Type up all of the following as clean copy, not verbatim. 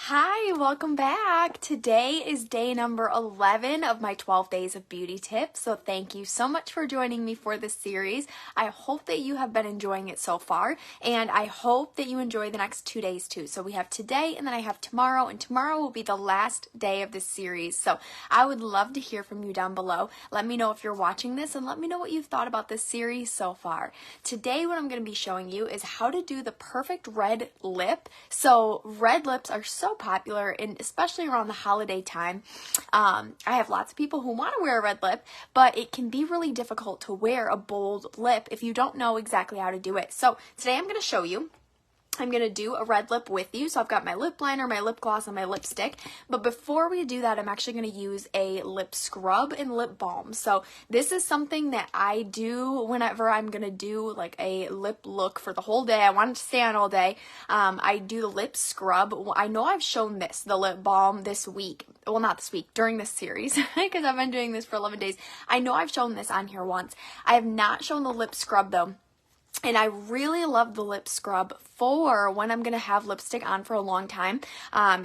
Hi, welcome back. Today is day number 11 of my 12 days of beauty tips. So thank you so much for joining me for this series. I hope that you have been enjoying it so far, and I hope that you enjoy the next 2 days too. So we have today and then I have tomorrow, and tomorrow will be the last day of this series. So I would love to hear from you down below. Let me know if you're watching this and let me know what you've thought about this series so far. Today what I'm going to be showing you is how to do the perfect red lip. So red lips are so popular, and especially around the holiday time. I have lots of people who want to wear a red lip, but it can be really difficult to wear a bold lip if you don't know exactly how to do it. So today I'm going to show you. I'm going to do a red lip with you. So I've got my lip liner, my lip gloss, and my lipstick. But before we do that, I'm actually going to use a lip scrub and lip balm. So this is something that I do whenever I'm going to do like a lip look for the whole day. I want it to stay on all day. I do the lip scrub. I know I've shown the lip balm this week. Well, not this week, during this series, because I've been doing this for 11 days. I know I've shown this on here once. I have not shown the lip scrub though. And I really love the lip scrub for when I'm going to have lipstick on for a long time.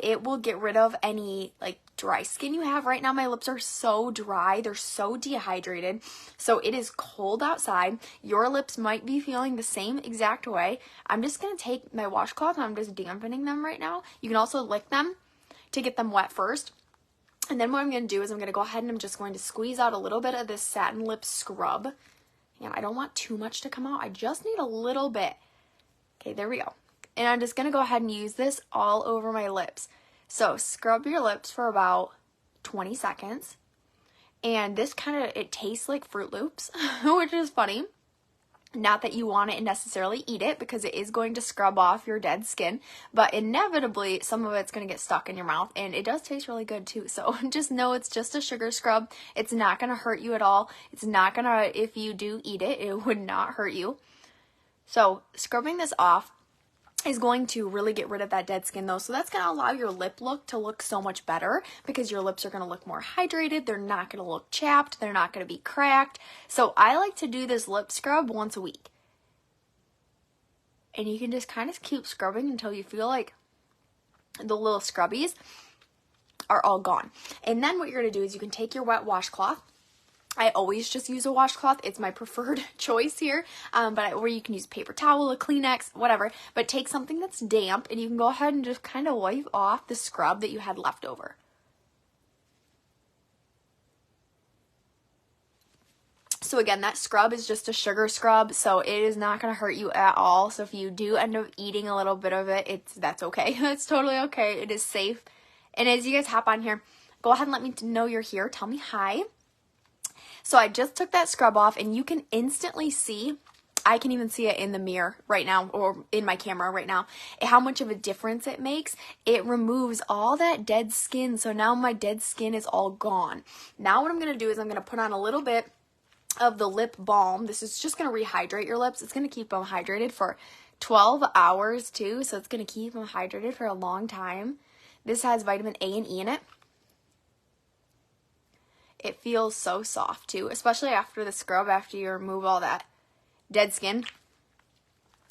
It will get rid of any like dry skin you have. Right now my lips are so dry. They're so dehydrated. So it is cold outside. Your lips might be feeling the same exact way. I'm just going to take my washcloth and I'm just dampening them right now. You can also lick them to get them wet first. And then what I'm going to do is I'm going to go ahead and I'm just going to squeeze out a little bit of this satin lip scrub. And I don't want too much to come out. I just need a little bit. Okay, there we go. And I'm just going to go ahead and use this all over my lips. So scrub your lips for about 20 seconds. And this it tastes like Fruit Loops, which is funny. Not that you want to necessarily eat it because it is going to scrub off your dead skin, but inevitably some of it's going to get stuck in your mouth, and it does taste really good too. So just know it's just a sugar scrub. It's not going to hurt you at all. It's not going to, if you do eat it, it would not hurt you. So scrubbing this off is going to really get rid of that dead skin though. So that's going to allow your lip look to look so much better because your lips are going to look more hydrated. They're not going to look chapped. They're not going to be cracked. So I like to do this lip scrub once a week. And you can just kind of keep scrubbing until you feel like the little scrubbies are all gone. And then what you're going to do is you can take your wet washcloth. I always just use a washcloth. It's my preferred choice here, or you can use paper towel, a Kleenex, whatever. But take something that's damp and you can go ahead and just kind of wipe off the scrub that you had left over. So again, that scrub is just a sugar scrub, so it is not going to hurt you at all. So if you do end up eating a little bit of it, that's okay. That's totally okay. It is safe. And as you guys hop on here, go ahead and let me know you're here. Tell me hi. So I just took that scrub off, and you can instantly see, I can even see it in the mirror right now, or in my camera right now, how much of a difference it makes. It removes all that dead skin, so now my dead skin is all gone. Now what I'm going to do is I'm going to put on a little bit of the lip balm. This is just going to rehydrate your lips. It's going to keep them hydrated for 12 hours too, so it's going to keep them hydrated for a long time. This has vitamin A and E in it. It feels so soft too, especially after the scrub, after you remove all that dead skin.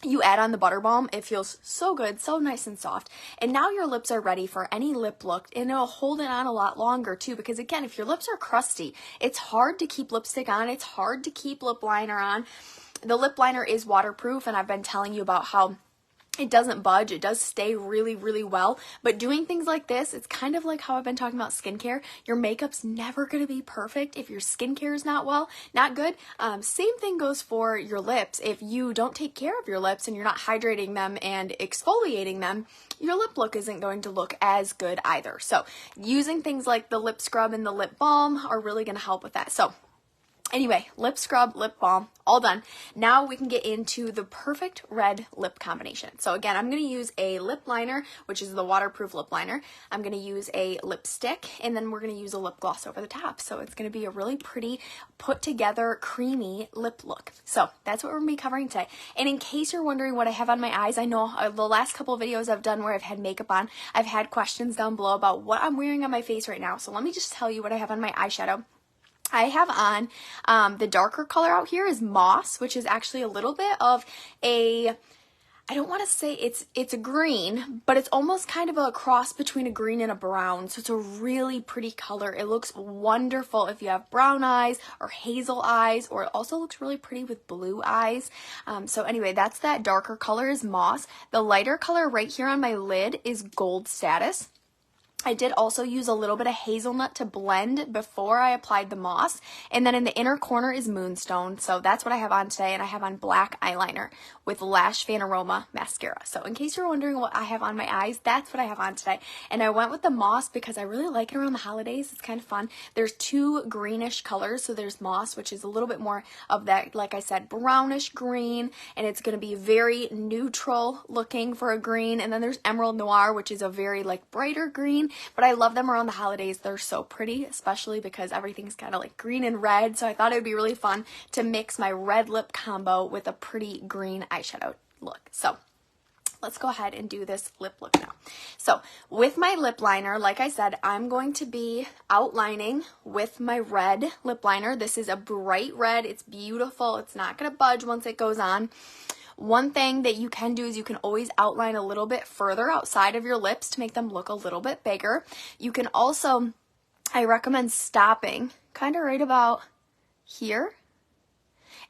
You add on the butter balm, it feels so good, so nice and soft. And now your lips are ready for any lip look, and it'll hold it on a lot longer too, because again, if your lips are crusty, it's hard to keep lipstick on, it's hard to keep lip liner on. The lip liner is waterproof, and I've been telling you about how it doesn't budge. It does stay really, really well. But doing things like this, it's kind of like how I've been talking about skincare. Your makeup's never going to be perfect if your skincare is not good. Same thing goes for your lips. If you don't take care of your lips and you're not hydrating them and exfoliating them, your lip look isn't going to look as good either. So using things like the lip scrub and the lip balm are really going to help with that. So anyway, lip scrub, lip balm, all done. Now we can get into the perfect red lip combination. So again, I'm going to use a lip liner, which is the waterproof lip liner. I'm going to use a lipstick, and then we're going to use a lip gloss over the top. So it's going to be a really pretty, put together, creamy lip look. So that's what we're going to be covering today. And in case you're wondering what I have on my eyes, I know the last couple of videos I've done where I've had makeup on, I've had questions down below about what I'm wearing on my face right now. So let me just tell you what I have on my eyeshadow. I have on, the darker color out here is Moss, which is actually a little bit of a I don't want to say it's a green, but it's almost kind of a cross between a green and a brown. So it's a really pretty color. It looks wonderful if you have brown eyes or hazel eyes, or it also looks really pretty with blue eyes. So anyway, that's that darker color is Moss. The lighter color right here on my lid is Gold Status. I did also use a little bit of hazelnut to blend before I applied the Moss. And then in the inner corner is Moonstone. So that's what I have on today. And I have on black eyeliner with Lash Fan mascara. So in case you're wondering what I have on my eyes, that's what I have on today. And I went with the Moss because I really like it around the holidays. It's kind of fun. There's two greenish colors. So there's Moss, which is a little bit more of that, like I said, brownish green. And it's going to be very neutral looking for a green. And then there's Emerald Noir, which is a very like brighter green. But I love them around the holidays. They're so pretty, especially because everything's kind of like green and red. So I thought it would be really fun to mix my red lip combo with a pretty green eyeshadow look. So let's go ahead and do this lip look now. So with my lip liner, like I said, I'm going to be outlining with my red lip liner. This is a bright red. It's beautiful. It's not going to budge once it goes on. One thing that you can do is you can always outline a little bit further outside of your lips to make them look a little bit bigger. You can also, I recommend stopping kind of right about here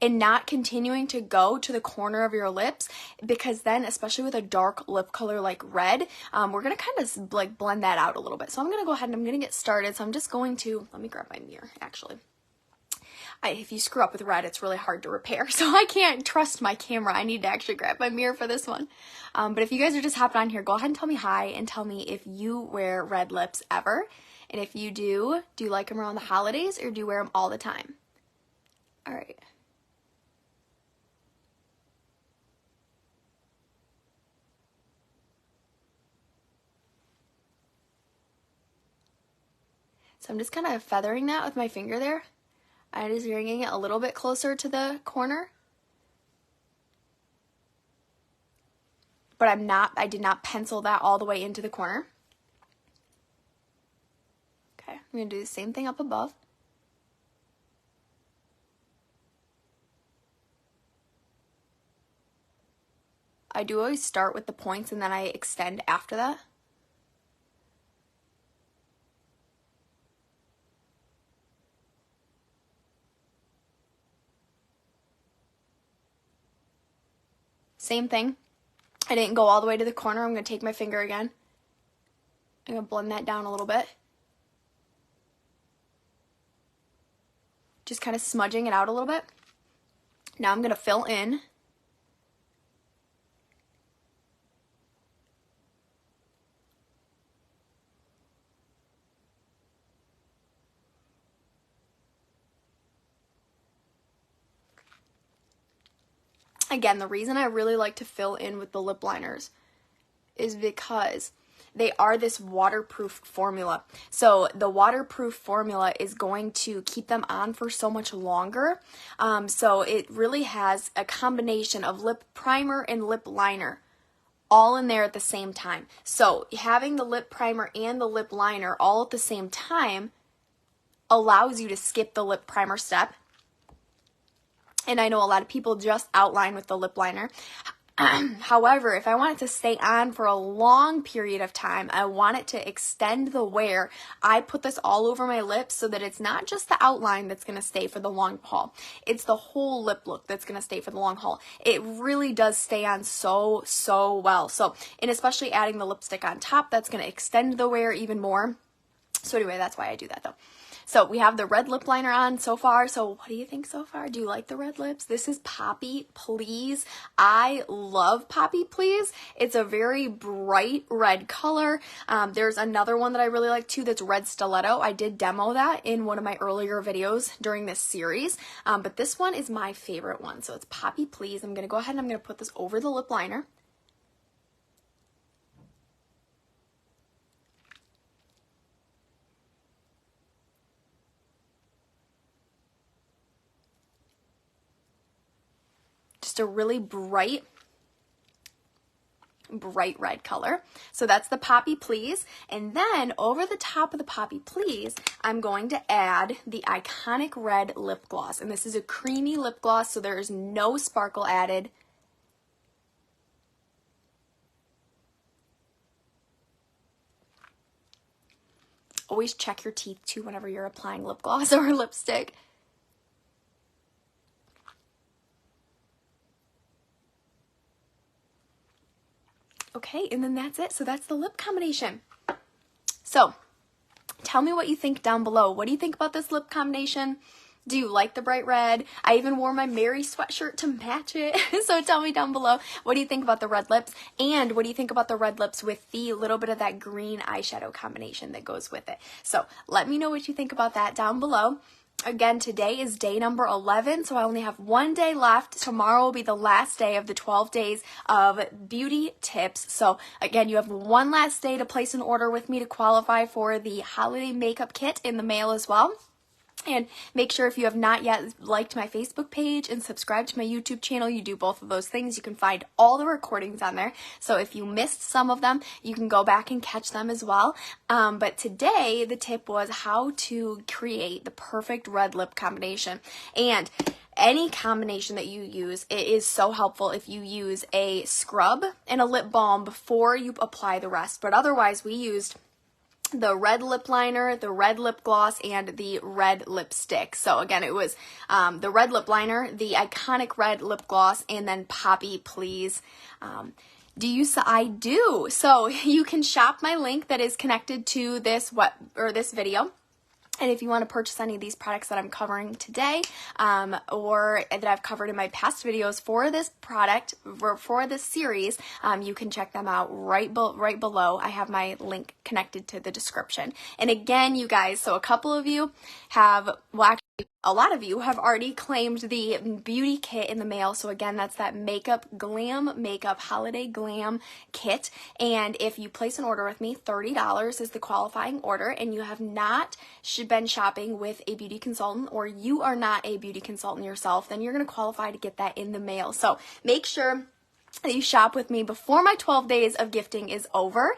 and not continuing to go to the corner of your lips, because then, especially with a dark lip color like red, we're going to kind of like blend that out a little bit. So I'm going to go ahead and I'm going to get started. So I'm just going to, let me grab my mirror actually. If you screw up with red, it's really hard to repair. So I can't trust my camera. I need to actually grab my mirror for this one. But if you guys are just hopping on here, go ahead and tell me hi and tell me if you wear red lips ever. And if you do you like them around the holidays or do you wear them all the time? All right. So I'm just kind of feathering that with my finger there. I'm just bringing it a little bit closer to the corner. But I did not pencil that all the way into the corner. Okay, I'm going to do the same thing up above. I do always start with the points and then I extend after that. Same thing. I didn't go all the way to the corner. I'm going to take my finger again. I'm going to blend that down a little bit. Just kind of smudging it out a little bit. Now I'm going to fill in. Again, the reason I really like to fill in with the lip liners is because they are this waterproof formula. So the waterproof formula is going to keep them on for so much longer. So it really has a combination of lip primer and lip liner all in there at the same time. So having the lip primer and the lip liner all at the same time allows you to skip the lip primer step. And I know a lot of people just outline with the lip liner. However, if I want it to stay on for a long period of time, I want it to extend the wear, I put this all over my lips so that it's not just the outline that's going to stay for the long haul. It's the whole lip look that's going to stay for the long haul. It really does stay on so well. So, and especially adding the lipstick on top, that's going to extend the wear even more. So anyway, that's why I do that though. So we have the red lip liner on so far. So what do you think so far? Do you like the red lips? This is Poppy Please. I love Poppy Please. It's a very bright red color. There's another one that I really like too that's Red Stiletto. I did demo that in one of my earlier videos during this series. But this one is my favorite one. So it's Poppy Please. I'm going to go ahead and I'm going to put this over the lip liner. Just a really bright red color. So that's the Poppy Please. And then over the top of the Poppy Please, I'm going to add the iconic red lip gloss. And this is a creamy lip gloss, so there is no sparkle added. always check your teeth too whenever you're applying lip gloss or lipstick. Okay, and then that's it. So that's the lip combination. So tell me what you think down below. What do you think about this lip combination? Do you like the bright red? I even wore my Mary sweatshirt to match it. So tell me down below, what do you think about the red lips? And what do you think about the red lips with the little bit of that green eyeshadow combination that goes with it? So let me know what you think about that down below. Again, today is day number 11, so I only have one day left. Tomorrow will be the last day of the 12 days of beauty tips. So again, you have one last day to place an order with me to qualify for the holiday makeup kit in the mail as well. And make sure if you have not yet liked my Facebook page and subscribed to my YouTube channel, you do both of those things. You can find all the recordings on there. So if you missed some of them, you can go back and catch them as well. But today, the tip was how to create the perfect red lip combination. And any combination that you use, it is so helpful if you use a scrub and a lip balm before you apply the rest. But otherwise, we used the red lip liner, the red lip gloss, and the red lipstick. So again, it was the red lip liner, the iconic red lip gloss, and then Poppy Please. Do you? So I do. So you can shop my link that is connected to this video. And if you want to purchase any of these products that I'm covering today, or that I've covered in my past videos for this product, for this series, you can check them out right below. I have my link connected to the description. And again, you guys, so a couple of you have, well, actually, a lot of you have already claimed the beauty kit in the mail. So again, that's that Glam Makeup Holiday Glam Kit. And if you place an order with me, $30 is the qualifying order, and you have not been shopping with a beauty consultant, or you are not a beauty consultant yourself, then you're going to qualify to get that in the mail. So make sure that you shop with me before my 12 days of gifting is over.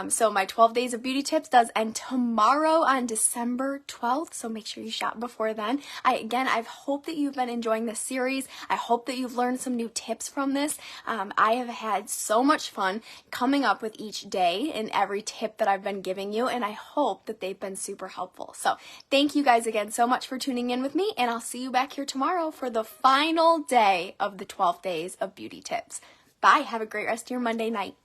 So my 12 days of beauty tips does end tomorrow on December 12th. So make sure you shop before then. I hope that you've been enjoying this series. I hope that you've learned some new tips from this. I have had so much fun coming up with each day and every tip that I've been giving you, and I hope that they've been super helpful. So thank you guys again so much for tuning in with me, and I'll see you back here tomorrow for the final day of the 12 days of beauty tips. Bye. Have a great rest of your Monday night.